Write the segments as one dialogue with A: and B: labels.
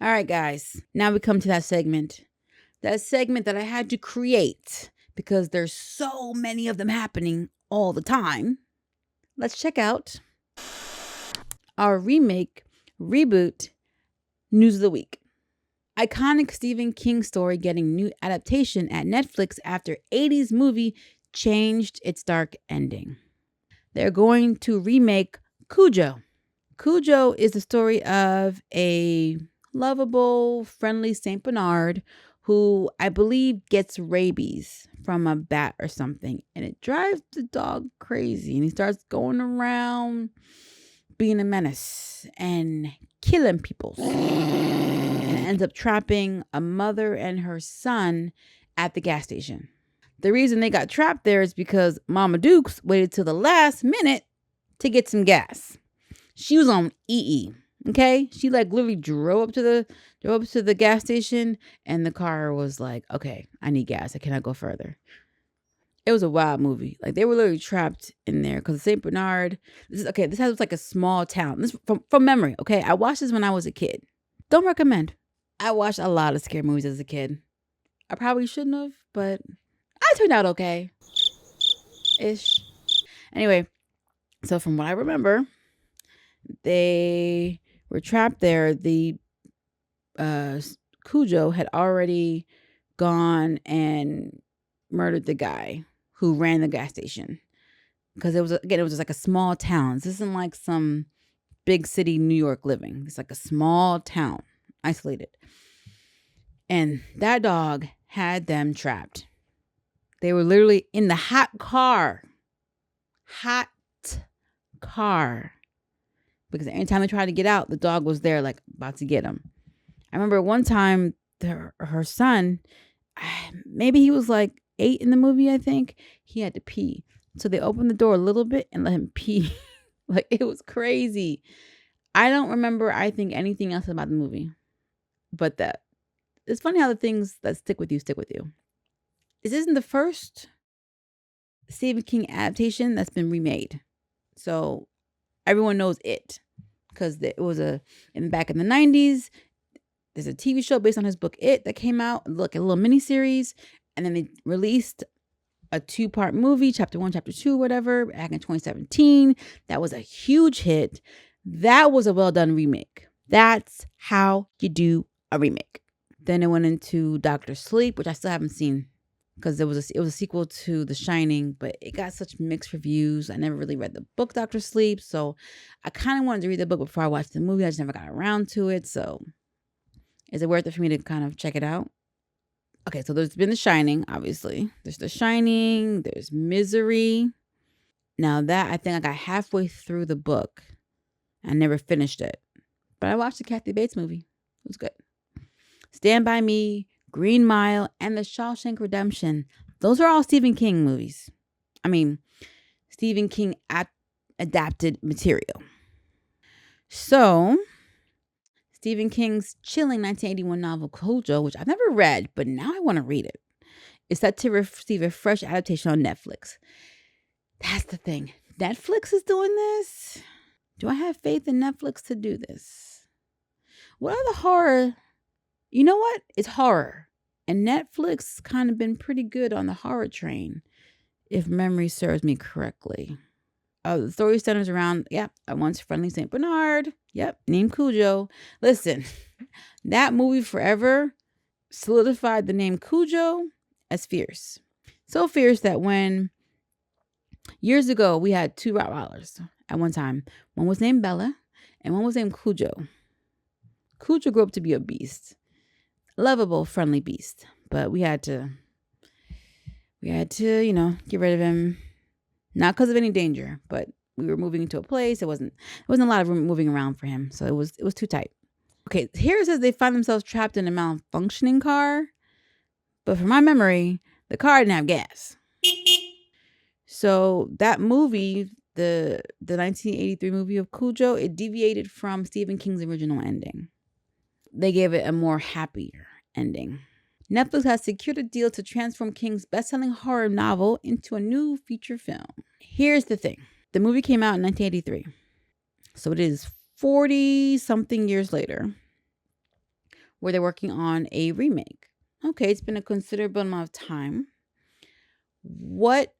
A: All right, guys. Now we come to that segment. That segment that I had to create because there's so many of them happening all the time. Let's check out our remake, reboot, news of the week. Iconic Stephen King story getting new adaptation at Netflix after 80s movie changed its dark ending. They're going to remake Cujo. Cujo is the story of a lovable, friendly Saint Bernard who I believe gets rabies from a bat or something. And it drives the dog crazy. And he starts going around being a menace and killing people. And ends up trapping a mother and her son at the gas station. The reason they got trapped there is because Mama Dukes waited till the last minute to get some gas. She was on EE. Okay, she like literally drove up to the gas station, and the car was like, "Okay, I need gas. I cannot go further." It was a wild movie. Like they were literally trapped in there because Saint Bernard. This has like a small town. This from memory. Okay, I watched this when I was a kid. Don't recommend. I watched a lot of scary movies as a kid. I probably shouldn't have, but I turned out okay. Ish. Anyway, so from what I remember, they were trapped there. The Cujo had already gone and murdered the guy who ran the gas station because it was just like a small town. This isn't like some big city New York living. It's like a small town, isolated. And that dog had them trapped. They were literally in the hot car. Because anytime they tried to get out, the dog was there, like about to get them. I remember one time her son, maybe he was like 8 in the movie, I think. He had to pee. So they opened the door a little bit and let him pee. Like it was crazy. I don't remember, I think, anything else about the movie. But that it's funny how the things that stick with you stick with you. This isn't the first Stephen King adaptation that's been remade. So everyone knows it because it was back in the 90s. There's a TV show based on his book It that came out, look, a little miniseries, and then they released a 2-part movie, chapter 1, chapter 2, whatever, back in 2017. That was a huge hit. That was a well done remake. That's how you do a remake. Then it went into Dr. Sleep, which I still haven't seen because it was a sequel to The Shining, but it got such mixed reviews. I never really read the book Dr. Sleep, so I kind of wanted to read the book before I watched the movie. I just never got around to it. So is it worth it for me to kind of check it out? Okay, so there's been The Shining, obviously. There's The Shining. There's Misery. Now that I think I got halfway through the book. I never finished it, but I watched the Kathy Bates movie. It was good. Stand By Me, Green Mile, and The Shawshank Redemption. Those are all Stephen King movies. I mean, Stephen King adapted material. So, Stephen King's chilling 1981 novel Cujo, which I've never read, but now I want to read it, is set to receive a fresh adaptation on Netflix. That's the thing. Netflix is doing this? Do I have faith in Netflix to do this? What are the horror? You know what? It's horror. And Netflix kind of been pretty good on the horror train, if memory serves me correctly. The story centers around, a once friendly Saint Bernard, named Cujo. Listen, that movie forever solidified the name Cujo as fierce. So fierce that when years ago we had 2 Rottweilers at one time. One was named Bella and one was named Cujo. Cujo grew up to be a beast. Lovable, friendly beast. But we had to, get rid of him. Not because of any danger, but we were moving into a place. There wasn't a lot of room moving around for him. So it was too tight. Okay, here it says they find themselves trapped in a malfunctioning car. But from my memory, the car didn't have gas. So that movie, the 1983 movie of Cujo, it deviated from Stephen King's original ending. They gave it a more happier ending. Netflix has secured a deal to transform King's best-selling horror novel into a new feature film. Here's the thing. The movie came out in 1983. So it is 40-something years later. where they're working on a remake. Okay, it's been a considerable amount of time. What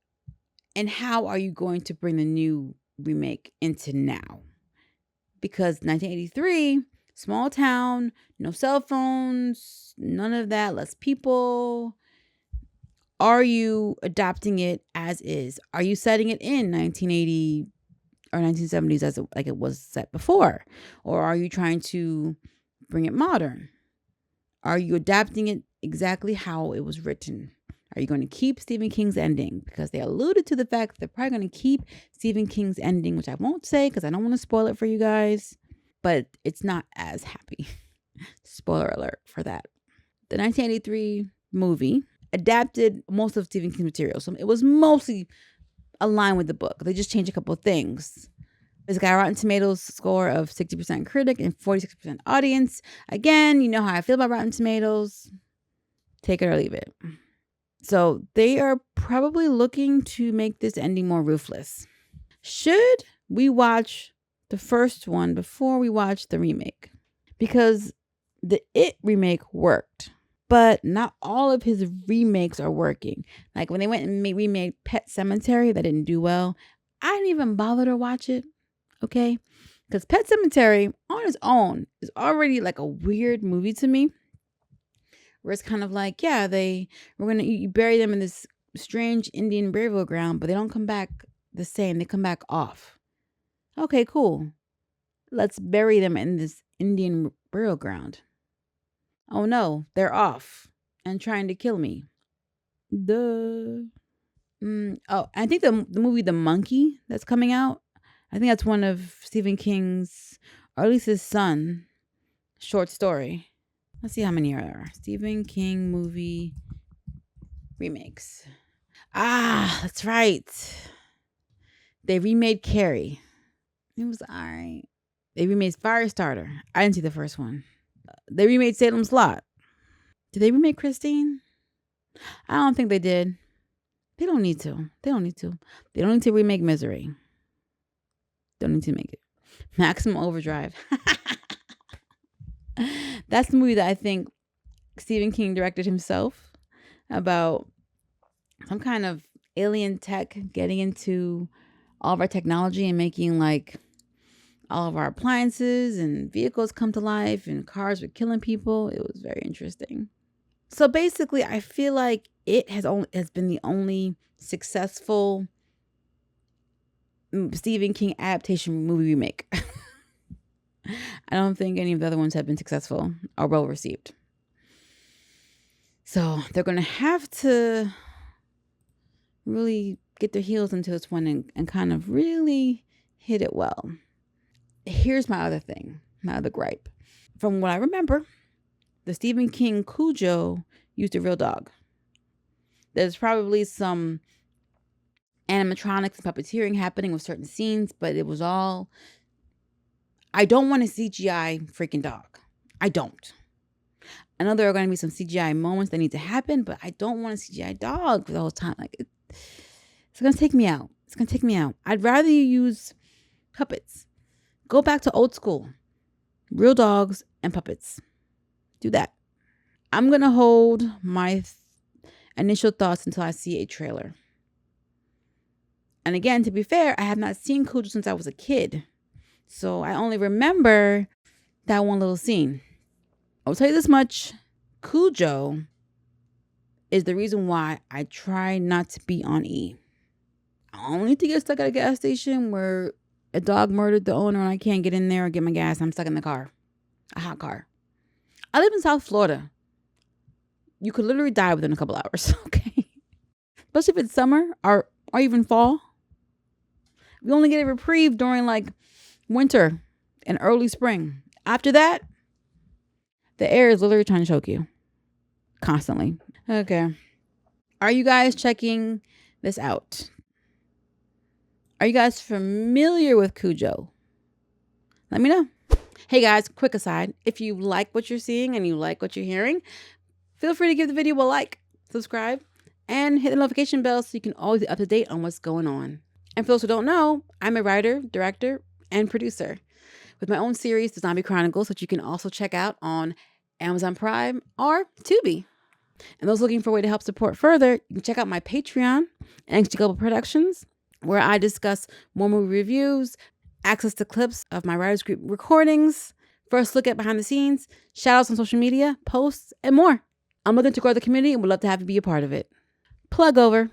A: and how are you going to bring the new remake into now? Because 1983, small town, no cell phones, none of that, less people. Are you adapting it as is? Are you setting it in 1980 or 1970s as like it was set before? Or are you trying to bring it modern? Are you adapting it exactly how it was written? Are you going to keep Stephen King's ending? Because they alluded to the fact that they're probably going to keep Stephen King's ending, which I won't say because I don't want to spoil it for you guys. But it's not as happy. Spoiler alert for that. The 1983 movie adapted most of Stephen King's material. So it was mostly aligned with the book. They just changed a couple of things. It's got a Rotten Tomatoes score of 60% critic and 46% audience. Again, you know how I feel about Rotten Tomatoes. Take it or leave it. So they are probably looking to make this ending more ruthless. Should we watch the first one before we watch the remake? Because the It remake worked, but not all of his remakes are working. Like when they went and remade Pet Sematary, that didn't do well. I didn't even bother to watch it, okay? Because Pet Sematary on its own is already like a weird movie to me. Where it's kind of like, yeah, you bury them in this strange Indian burial ground, but they don't come back the same. They come back off. Okay, cool. Let's bury them in this Indian burial ground. Oh no, they're off and trying to kill me. Duh. I think the movie The Monkey that's coming out, I think that's one of Stephen King's, or at least his son, short story. Let's see how many there are. Stephen King movie remakes. That's right. They remade Carrie. It was alright. They remade Firestarter. I didn't see the first one. They remade Salem's Lot. Did they remake Christine? I don't think they did. They don't need to. They don't need to remake Misery. Don't need to make it. Maximum Overdrive. That's the movie that I think Stephen King directed himself, about some kind of alien tech getting into all of our technology and making like all of our appliances and vehicles come to life, and cars were killing people. It was very interesting. So basically, I feel like it has been the only successful Stephen King adaptation movie remake. I don't think any of the other ones have been successful or well received. So they're going to have to really get their heels into this one and kind of really hit it well. Here's my other thing, my other gripe. From what I remember, the Stephen King Cujo used a real dog. There's probably some animatronics and puppeteering happening with certain scenes, but it was all... I don't want a CGI freaking dog. I don't. I know there are going to be some CGI moments that need to happen, but I don't want a CGI dog for the whole time. Like, it's going to take me out. It's going to take me out. I'd rather you use puppets. Go back to old school. Real dogs and puppets. Do that. I'm going to hold my initial thoughts until I see a trailer. And again, to be fair, I have not seen Cujo since I was a kid. So I only remember that one little scene. I'll tell you this much. Cujo is the reason why I try not to be on E. I only need to get stuck at a gas station where a dog murdered the owner and I can't get in there or get my gas. I'm stuck in the car. A hot car. I live in South Florida. You could literally die within a couple hours, okay? Especially if it's summer or even fall. We only get a reprieve during like winter and early spring. After that, the air is literally trying to choke you constantly. Okay. Are you guys checking this out? Are you guys familiar with Cujo? Let me know. Hey guys, quick aside. If you like what you're seeing and you like what you're hearing, feel free to give the video a like, subscribe, and hit the notification bell so you can always be up to date on what's going on. And for those who don't know, I'm a writer, director, and producer with my own series, The Zombie Chronicles, which you can also check out on Amazon Prime, or Tubi. And those looking for a way to help support further, you can check out my Patreon, NXG Global Productions, where I discuss more movie reviews, access to clips of my writers group recordings, first look at behind the scenes, shout outs on social media, posts, and more. I'm looking to grow the community and would love to have you be a part of it. Plug over.